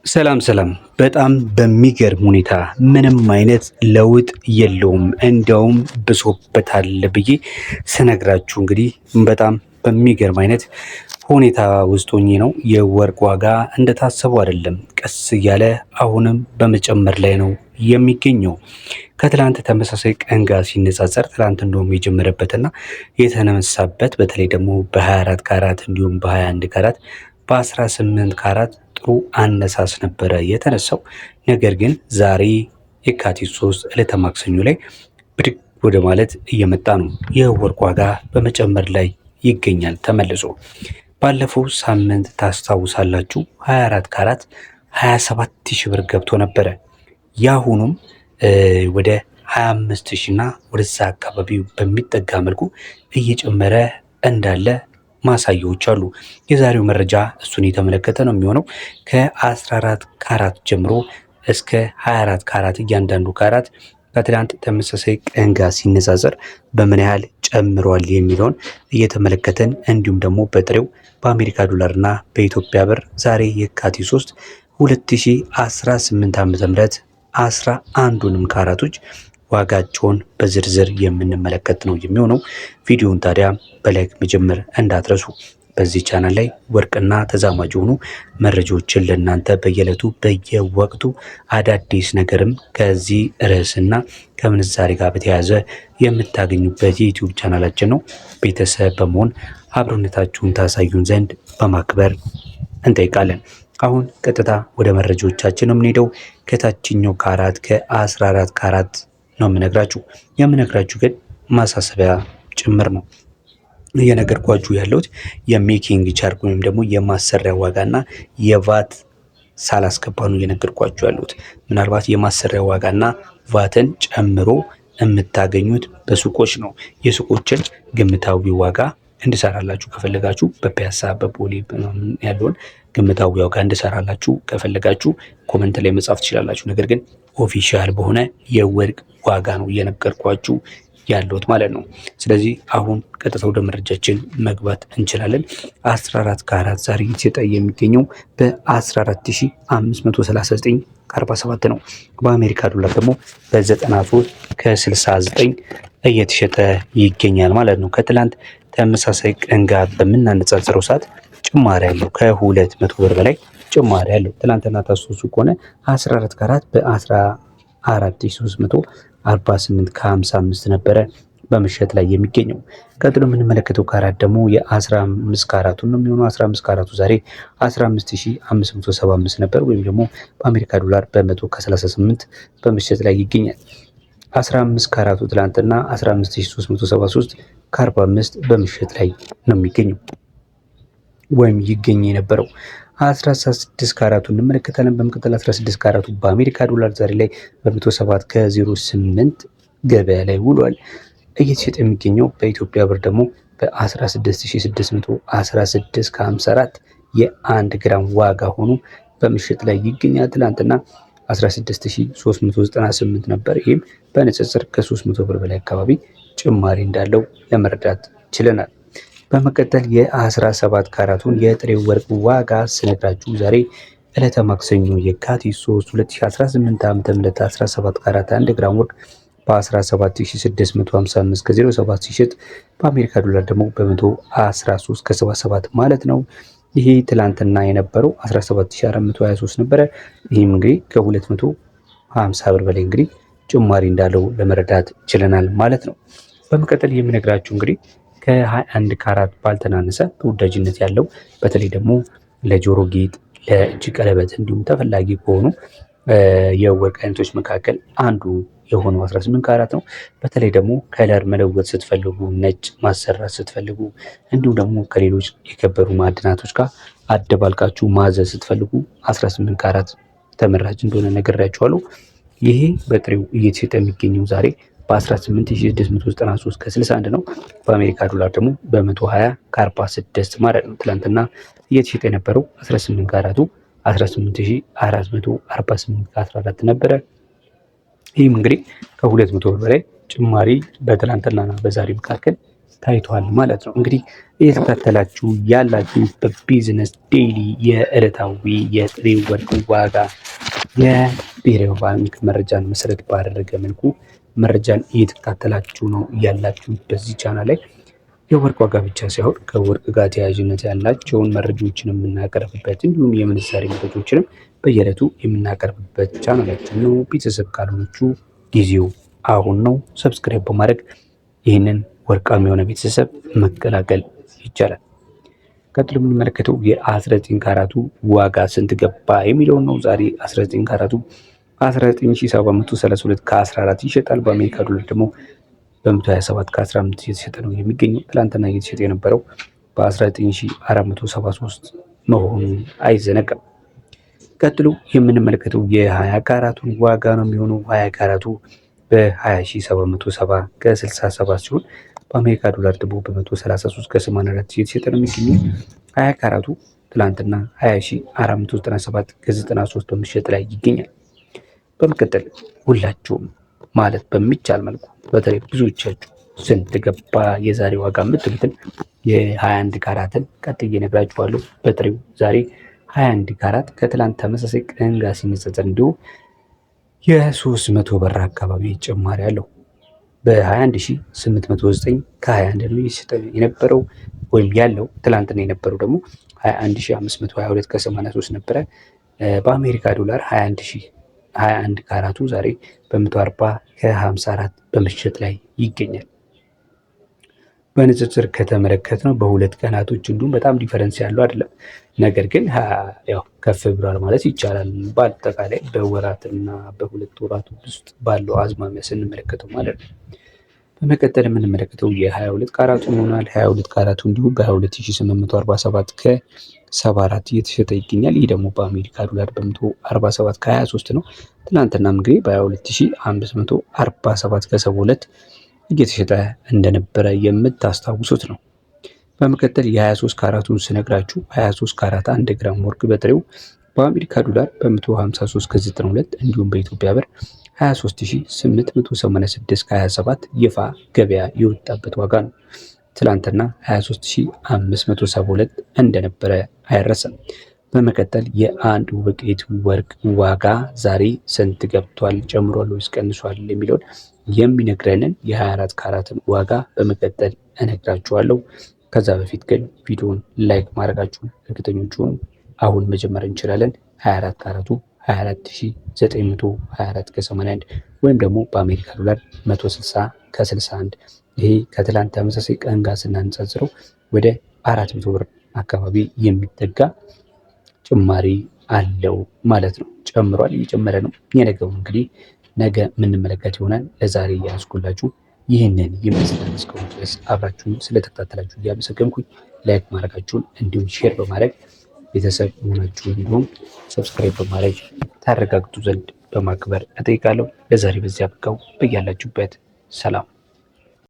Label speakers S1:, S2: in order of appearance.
S1: ሰላም ሰላም በጣም በሚገርም ሁኔታ ምንም አይነት ለውጥ የለውም እንዲያውም ብሶበታል ብዬ ስነግራችሁ እንግዲህ በጣም በሚገርም አይነት ሁኔታ ውስጥ ሆኜ ነው። የወርቅ ዋጋ እንደታሰበው አይደለም፣ ቀስ እያለ አሁንም በመጨመር ላይ ነው የሚገኘው። ከትላንት ተመሳሳይ ቀን ጋር ሲነጻጸር ትላንት እንደውም የጀመረበትና የተነሳበት በተለይ ደግሞ በ24 ካራት እንዲሁም በ21 ካራት በ18 ካራት ጥሩ አነሳስ ነበረ የተነሳው። ነገር ግን ዛሬ የካቲት 3 ዕለተ ማክሰኞ ላይ ብድግ ወደ ማለት እየመጣ ነው። የወርቅ ዋጋ በመጨመር ላይ ይገኛል ተመልሶ። ባለፈው ሳምንት ታስታውሳላችሁ 24 ካራት 27 ሺህ ብር ገብቶ ነበረ። ያሁኑም ወደ 25 ሺህ እና ወደዛ አካባቢ በሚጠጋ መልኩ እየጨመረ እንዳለ ማሳያዎች አሉ። የዛሬው መረጃ እሱን የተመለከተ ነው የሚሆነው። ከ14 ካራት ጀምሮ እስከ 24 ካራት እያንዳንዱ ካራት ከትላንት ተመሳሳይ ቀን ጋር ሲነጻጸር በምን ያህል ጨምሯል የሚለውን እየተመለከተን እንዲሁም ደግሞ በጥሬው በአሜሪካ ዶላር እና በኢትዮጵያ ብር ዛሬ የካቲት 3 2018 ዓ.ም 11ዱንም ካራቶች ዋጋቸውን በዝርዝር የምንመለከት ነው የሚሆነው። ቪዲዮውን ታዲያ በላይክ መጀመር እንዳትረሱ። በዚህ ቻናል ላይ ወርቅና ተዛማጅ የሆኑ መረጃዎችን ለእናንተ በየዕለቱ በየወቅቱ አዳዲስ ነገርም ከዚህ ርዕስና ከምንዛሬ ጋር በተያያዘ የምታገኙበት የዩቲዩብ ቻናላችን ነው። ቤተሰብ በመሆን አብሮነታችሁን ታሳዩን ዘንድ በማክበር እንጠይቃለን። አሁን ቀጥታ ወደ መረጃዎቻችን የምንሄደው ከታችኛው ካራት ከ14 ካራት ነው የምነግራችሁ ግን ማሳሰቢያ ጭምር ነው እየነገርኳችሁ ያለሁት። የሜኪንግ ቻርጅ ወይም ደግሞ የማሰሪያ ዋጋና የቫት ሳላስገባ ነው እየነገርኳችሁ ያለሁት። ምናልባት የማሰሪያ ዋጋና ቫትን ጨምሮ የምታገኙት በሱቆች ነው። የሱቆችን ግምታዊ ዋጋ እንድሰራላችሁ ከፈለጋችሁ በፒያሳ በቦሌ ያለውን ግምታዊ ዋጋ እንድሰራላችሁ ከፈለጋችሁ ኮመንት ላይ መጻፍ ትችላላችሁ። ነገር ግን ኦፊሻል በሆነ የወርቅ ዋጋ ነው እየነገርኳችሁ ያለሁት ማለት ነው። ስለዚህ አሁን ቀጥታ ወደ መረጃችን መግባት እንችላለን። 14 ካራት ዛሬ እየተሸጠ የሚገኘው በ14539 ከ47 ነው። በአሜሪካ ዶላር ደግሞ በ93 ከ69 እየተሸጠ ይገኛል ማለት ነው። ከትላንት ተመሳሳይ ቀን ጋር በምናነጻጽረው ሰዓት ጭማሪ ያለው ከ200 ብር በላይ ጭማሪ ያለው። ትላንትና ታስታውሱ ከሆነ 14 ካራት በ14348 ከ55 ነበረ በምሽት ላይ የሚገኘው። ቀጥሎ የምንመለከተው ካራት ደግሞ የ15 ካራቱን ነው የሚሆነው። 15 ካራቱ ዛሬ 15575 ነበር ወይም ደግሞ በአሜሪካ ዶላር በ100 በምሽት ላይ ይገኛል። 15 ካራቱ ትላንትና 15373 ከ45 በምሽት ላይ ነው የሚገኘው ወይም ይገኝ የነበረው። 16 ካራቱ እንመለከታለን። በመቀጠል 16 ካራቱ በአሜሪካ ዶላር ዛሬ ላይ በ107 ከ08 ገበያ ላይ ውሏል። እየተሸጠ የሚገኘው በኢትዮጵያ ብር ደግሞ በ16616 ከ54 የ1 ግራም ዋጋ ሆኖ በምሽት ላይ ይገኛል። ትላንትና 16398 ነበር። ይህም በንጽጽር ከ300 ብር በላይ አካባቢ ጭማሪ እንዳለው ለመረዳት ችለናል። በመቀጠል የ17 ካራቱን የጥሬ ወርቅ ዋጋ ስነግራችሁ ዛሬ ዕለተ ማክሰኞ የካቲት 3 2018 ዓ.ም 17 ካራት 1 ግራም ወርቅ በ17655 ከ07 ሲሸጥ በአሜሪካ ዶላር ደግሞ በ113 ከ77 ማለት ነው። ይሄ ትላንትና የነበረው 17423 ነበረ። ይህም እንግዲህ ከ250 ብር በላይ እንግዲህ ጭማሪ እንዳለው ለመረዳት ችለናል ማለት ነው። በመቀጠል የምነግራችሁ እንግዲህ ከ21 ካራት ባልተናነሰ ተወዳጅነት ያለው በተለይ ደግሞ ለጆሮ ጌጥ፣ ለእጅ ቀለበት እንዲሁም ተፈላጊ ከሆኑ የወርቅ አይነቶች መካከል አንዱ የሆነው 18 ካራት ነው። በተለይ ደግሞ ከለር መለወጥ ስትፈልጉ፣ ነጭ ማሰራት ስትፈልጉ እንዲሁም ደግሞ ከሌሎች የከበሩ ማዕድናቶች ጋር አደባልቃችሁ ማዘዝ ስትፈልጉ 18 ካራት ተመራጭ እንደሆነ ነግሬያችኋለሁ። ይሄ በጥሬው እየተሸጠ የሚገኘው ዛሬ በ18693 ከ61 ነው። በአሜሪካ ዶላር ደግሞ በ120 ከ46 ማለት ነው። ትላንትና እየተሸጠ የነበረው 18 ካራቱ 18448 ከ14 ነበረ። ይህም እንግዲህ ከ200 ብር በላይ ጭማሪ በትላንትናና በዛሬ መካከል ታይቷል ማለት ነው። እንግዲህ እየተከታተላችሁ ያላችሁ በቢዝነስ ዴይሊ የዕለታዊ የጥሬ ወርቅ ዋጋ የብሔራዊ ባንክ መረጃን መሰረት ባደረገ መልኩ መረጃን እየተከታተላችሁ ነው ያላችሁ። በዚህ ቻናል ላይ የወርቅ ዋጋ ብቻ ሳይሆን ከወርቅ ጋር ተያያዥነት ያላቸውን መረጃዎችን የምናቀርብበት እንዲሁም የምንዛሬ መረጃዎችንም በየዕለቱ የምናቀርብበት ቻናላችን ነው። ቤተሰብ ካልሆናችሁ ጊዜው አሁን ነው። ሰብስክራይብ በማድረግ ይህንን ወርቃማ የሆነ ቤተሰብ መቀላቀል ይቻላል። ቀጥሎ የምንመለከተው የ19 ካራቱ ዋጋ ስንት ገባ የሚለውን ነው። ዛሬ 19 ካራቱ 19732 ከ14 ይሸጣል። በአሜሪካ ዶላር ደግሞ በ127 ከ15 እየተሸጠ ነው የሚገኘው። ትላንትና እየተሸጠ የነበረው በ19473 መሆኑ አይዘነጋም። ቀጥሎ የምንመለከተው የ20 ካራቱን ዋጋ ነው የሚሆነው። 20 ካራቱ በ20770 ከ67 ሲሆን በአሜሪካ ዶላር ደግሞ በ133 ከ84 እየተሸጠ ነው የሚገኘው። 20 ካራቱ ትላንትና 20497 ከ93 በመሸጥ ላይ ይገኛል። በመቀጠል ሁላችሁም ማለት በሚቻል መልኩ በተለይ ብዙዎቻችሁ ስንት ገባ የዛሬ ዋጋ የምትሉትን የ21 ካራትን ቀጥዬ እነግራችኋለሁ። በጥሬው ዛሬ 21 ካራት ከትላንት ተመሳሳይ ቀን ጋር ሲነጻጸር እንዲሁ የ300 ብር አካባቢ ጭማሪ አለው። በ21809 ከ21 ነው የነበረው ወይም ያለው። ትላንትና የነበረው ደግሞ 21522 ከ83 ነበረ። በአሜሪካ ዶላር 21 ካራቱ ዛሬ በ140 ከ54 በመሸጥ ላይ ይገኛል። በንጽጽር ከተመለከት ነው በሁለት ቀናቶች እንዲሁም በጣም ዲፈረንስ ያለው አይደለም። ነገር ግን ያው ከፍ ብሏል ማለት ይቻላል። በአጠቃላይ በወራትና በሁለት ወራት ውስጥ ባለው አዝማሚያ ስንመለከተው ማለት ነው። በመቀጠል የምንመለከተው የ22 ካራቱን ይሆናል። 22 ካራቱ እንዲሁም በ22847 ከ74 እየተሸጠ ይገኛል። ይህ ደግሞ በአሜሪካ ዶላር በ147 ከ23 ነው። ትናንትናም እንግዲህ በ22547 ከ72 እየተሸጠ እንደነበረ የምታስታውሱት ነው። በመቀጠል የ23 ካራቱን ስነግራችሁ 23 ካራት 1 ግራም ወርቅ በጥሬው በአሜሪካ ዶላር በ153 ከ92 እንዲሁም በኢትዮጵያ ብር 23886 ከ27 ይፋ ገበያ የወጣበት ዋጋ ነው። ትላንትና 23572 እንደነበረ አይረሳም። በመቀጠል የአንድ ወቄት ወርቅ ዋጋ ዛሬ ስንት ገብቷል፣ ጨምሯል ወይስ ቀንሷል የሚለውን የሚነግረንን የ24 ካራትን ዋጋ በመቀጠል እነግራችኋለሁ። ከዛ በፊት ግን ቪዲዮውን ላይክ ማድረጋችሁን እርግጠኞች ሁኑ። አሁን መጀመር እንችላለን። 24 ካራቱ 24924 ከ81 ወይም ደግሞ በአሜሪካ ዶላር 160 ከ61። ይሄ ከትላንት ተመሳሳይ ቀን ጋር ስናነጻጽረው ወደ 400 ብር አካባቢ የሚጠጋ ጭማሪ አለው ማለት ነው። ጨምሯል፣ እየጨመረ ነው። የነገው እንግዲህ ነገ የምንመለከት ይሆናል። ለዛሬ እያስኩላችሁ ይህንን ይመስላል። እስካሁን ድረስ አብራችሁን ስለተከታተላችሁ እያመሰገንኩኝ ላይክ ማድረጋችሁን እንዲሁም ሼር በማድረግ ቤተሰብ መሆናችሁ እንዲሁም ሰብስክራይብ በማድረግ ታረጋግጡ ዘንድ በማክበር እጠይቃለሁ። ለዛሬ በዚያ አበቃው። በያላችሁበት ሰላም